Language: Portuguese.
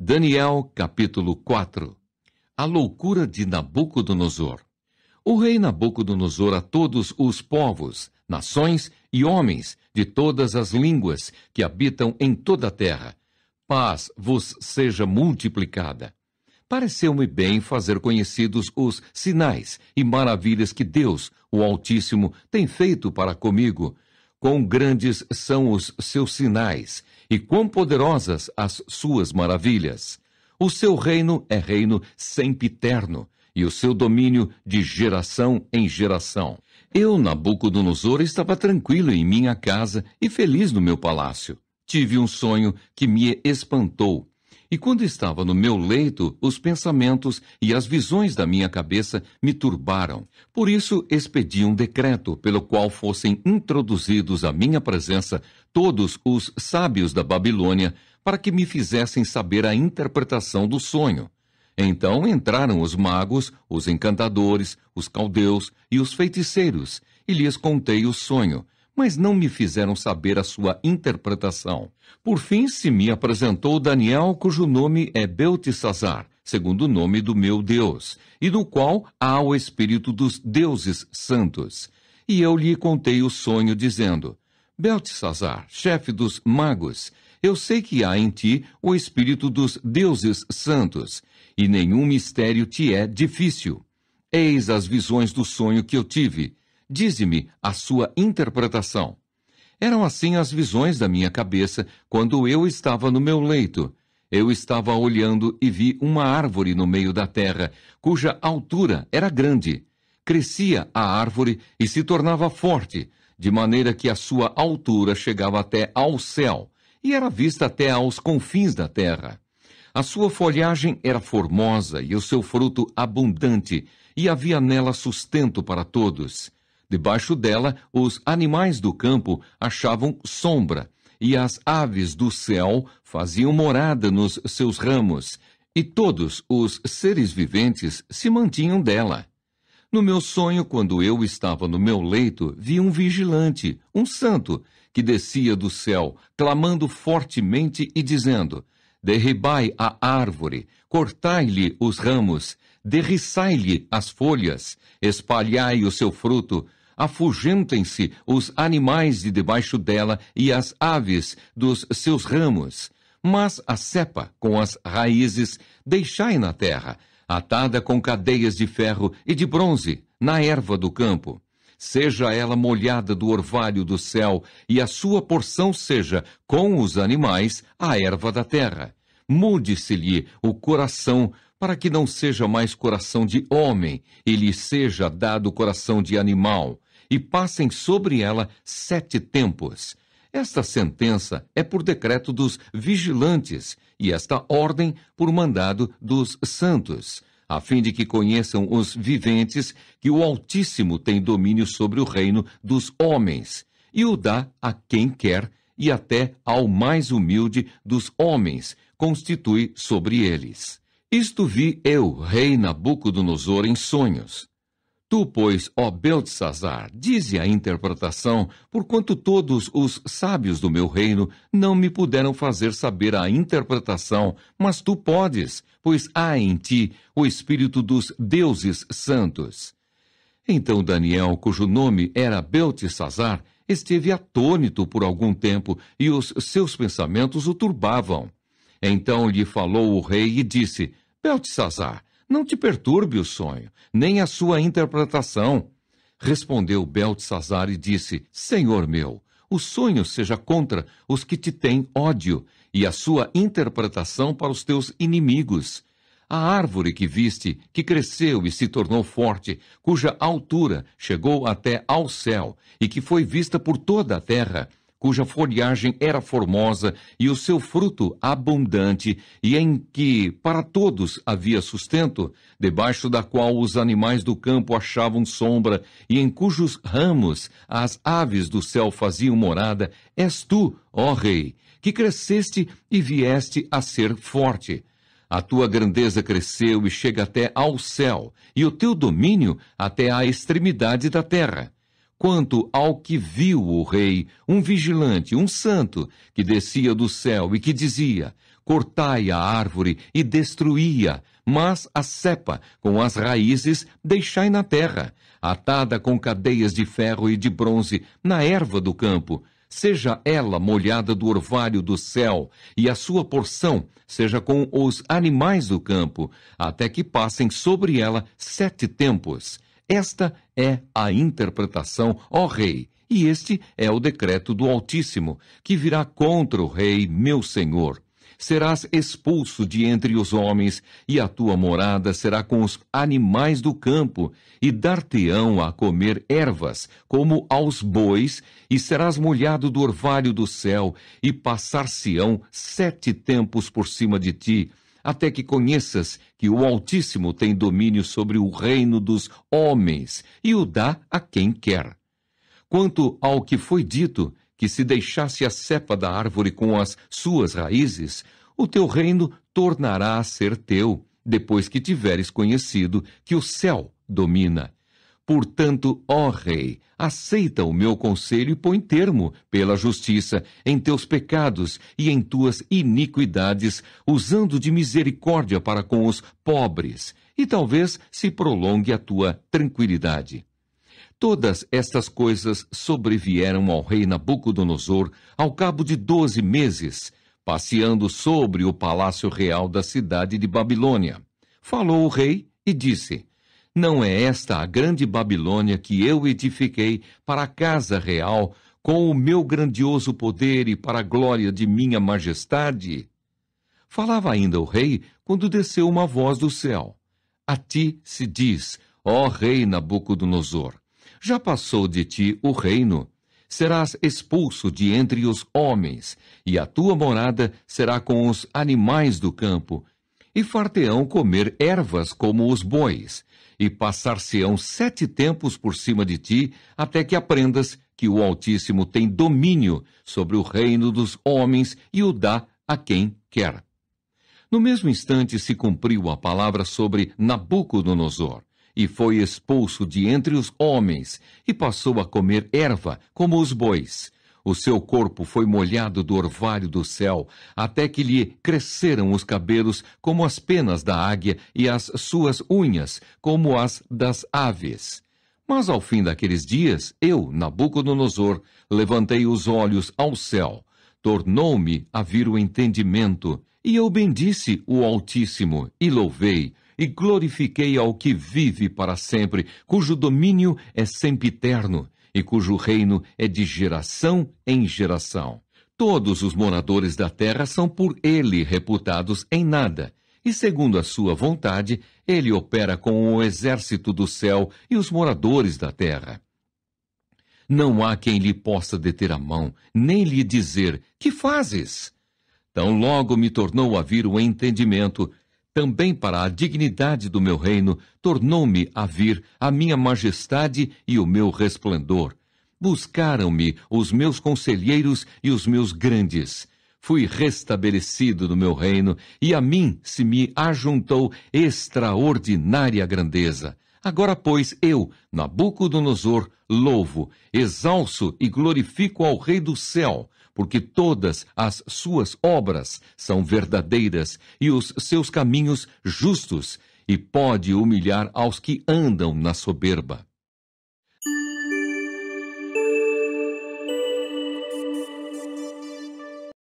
Daniel, capítulo 4. A loucura de Nabucodonosor. O rei Nabucodonosor a todos os povos, nações e homens de todas as línguas que habitam em toda a terra, paz vos seja multiplicada. Pareceu-me bem fazer conhecidos os sinais e maravilhas que Deus, o Altíssimo, tem feito para comigo. Quão grandes são os seus sinais, e quão poderosas as suas maravilhas. O seu reino é reino sempiterno, e o seu domínio de geração em geração. Eu, Nabucodonosor, estava tranquilo em minha casa e feliz no meu palácio. Tive um sonho que me espantou. E quando estava no meu leito, os pensamentos e as visões da minha cabeça me turbaram. Por isso, expedi um decreto pelo qual fossem introduzidos à minha presença todos os sábios da Babilônia, para que me fizessem saber a interpretação do sonho. Então entraram os magos, os encantadores, os caldeus e os feiticeiros, e lhes contei o sonho, mas não me fizeram saber a sua interpretação. Por fim, se me apresentou Daniel, cujo nome é Beltesazar, segundo o nome do meu Deus, e do qual há o espírito dos deuses santos. E eu lhe contei o sonho, dizendo: Beltesazar, chefe dos magos, eu sei que há em ti o espírito dos deuses santos, e nenhum mistério te é difícil. Eis as visões do sonho que eu tive. Dize-me a sua interpretação. Eram assim as visões da minha cabeça quando eu estava no meu leito. Eu estava olhando e vi uma árvore no meio da terra, cuja altura era grande. Crescia a árvore e se tornava forte, de maneira que a sua altura chegava até ao céu, e era vista até aos confins da terra. A sua folhagem era formosa e o seu fruto abundante, e havia nela sustento para todos. Debaixo dela, os animais do campo achavam sombra, e as aves do céu faziam morada nos seus ramos, e todos os seres viventes se mantinham dela. No meu sonho, quando eu estava no meu leito, vi um vigilante, um santo, que descia do céu, clamando fortemente e dizendo: Derribai a árvore, cortai-lhe os ramos, derriçai-lhe as folhas, espalhai o seu fruto, afugentem-se os animais de debaixo dela e as aves dos seus ramos. Mas a cepa, com as raízes, deixai na terra, atada com cadeias de ferro e de bronze, na erva do campo. Seja ela molhada do orvalho do céu, e a sua porção seja, com os animais, a erva da terra. Mude-se-lhe o coração, para que não seja mais coração de homem, e lhe seja dado coração de animal, e passem sobre ela 7 tempos. Esta sentença é por decreto dos vigilantes, e esta ordem por mandado dos santos, a fim de que conheçam os viventes que o Altíssimo tem domínio sobre o reino dos homens, e o dá a quem quer, e até ao mais humilde dos homens constitui sobre eles. Isto vi eu, rei Nabucodonosor, em sonhos. Tu, pois, ó Beltesazar, dize a interpretação, porquanto todos os sábios do meu reino não me puderam fazer saber a interpretação, mas tu podes, pois há em ti o espírito dos deuses santos. Então Daniel, cujo nome era Beltesazar, esteve atônito por algum tempo, e os seus pensamentos o turbavam. Então lhe falou o rei e disse: Beltesazar, não te perturbe o sonho, nem a sua interpretação. Respondeu Beltesazar e disse: Senhor meu, o sonho seja contra os que te têm ódio, e a sua interpretação para os teus inimigos. A árvore que viste, que cresceu e se tornou forte, cuja altura chegou até ao céu, e que foi vista por toda a terra, cuja folhagem era formosa e o seu fruto abundante, e em que para todos havia sustento, debaixo da qual os animais do campo achavam sombra, e em cujos ramos as aves do céu faziam morada, és tu, ó Rei, que cresceste e vieste a ser forte. A tua grandeza cresceu e chega até ao céu, e o teu domínio até à extremidade da terra. Quanto ao que viu o rei, um vigilante, um santo, que descia do céu e que dizia: cortai a árvore e destruí-a, mas a cepa, com as raízes, deixai na terra, atada com cadeias de ferro e de bronze, na erva do campo. Seja ela molhada do orvalho do céu, e a sua porção seja com os animais do campo, até que passem sobre ela 7 tempos. Esta é a interpretação, ó rei, e este é o decreto do Altíssimo, que virá contra o rei, meu senhor. Serás expulso de entre os homens, e a tua morada será com os animais do campo, e dar-te-ão a comer ervas, como aos bois, e serás molhado do orvalho do céu, e passar-se-ão 7 tempos por cima de ti, até que conheças que o Altíssimo tem domínio sobre o reino dos homens, e o dá a quem quer. Quanto ao que foi dito, que se deixasse a cepa da árvore com as suas raízes, o teu reino tornará a ser teu, depois que tiveres conhecido que o céu domina. Portanto, ó rei, aceita o meu conselho e põe termo, pela justiça, em teus pecados e em tuas iniquidades, usando de misericórdia para com os pobres, e talvez se prolongue a tua tranquilidade. Todas estas coisas sobrevieram ao rei Nabucodonosor ao cabo de 12 meses, passeando sobre o palácio real da cidade de Babilônia. Falou o rei e disse: não é esta a grande Babilônia que eu edifiquei para a casa real, com o meu grandioso poder e para a glória de minha majestade? Falava ainda o rei, quando desceu uma voz do céu. A ti se diz, ó rei Nabucodonosor, já passou de ti o reino. Serás expulso de entre os homens, e a tua morada será com os animais do campo, e far-te-ão comer ervas como os bois, e passar-se-ão 7 tempos por cima de ti, até que aprendas que o Altíssimo tem domínio sobre o reino dos homens e o dá a quem quer. No mesmo instante se cumpriu a palavra sobre Nabucodonosor, e foi expulso de entre os homens, e passou a comer erva, como os bois. O seu corpo foi molhado do orvalho do céu, até que lhe cresceram os cabelos como as penas da águia, e as suas unhas como as das aves. Mas ao fim daqueles dias, eu, Nabucodonosor, levantei os olhos ao céu. Tornou-me a vir o entendimento, e eu bendisse o Altíssimo, e louvei, e glorifiquei ao que vive para sempre, cujo domínio é sempiterno, e cujo reino é de geração em geração. Todos os moradores da terra são por ele reputados em nada, e segundo a sua vontade, ele opera com o exército do céu e os moradores da terra. Não há quem lhe possa deter a mão, nem lhe dizer, que fazes? Tão logo me tornou a vir o entendimento, também para a dignidade do meu reino, tornou-me a vir a minha majestade e o meu resplendor. Buscaram-me os meus conselheiros e os meus grandes. Fui restabelecido no meu reino, e a mim se me ajuntou extraordinária grandeza. Agora, pois, eu, Nabucodonosor, louvo, exalço e glorifico ao Rei do céu, porque todas as suas obras são verdadeiras e os seus caminhos justos, e pode humilhar aos que andam na soberba.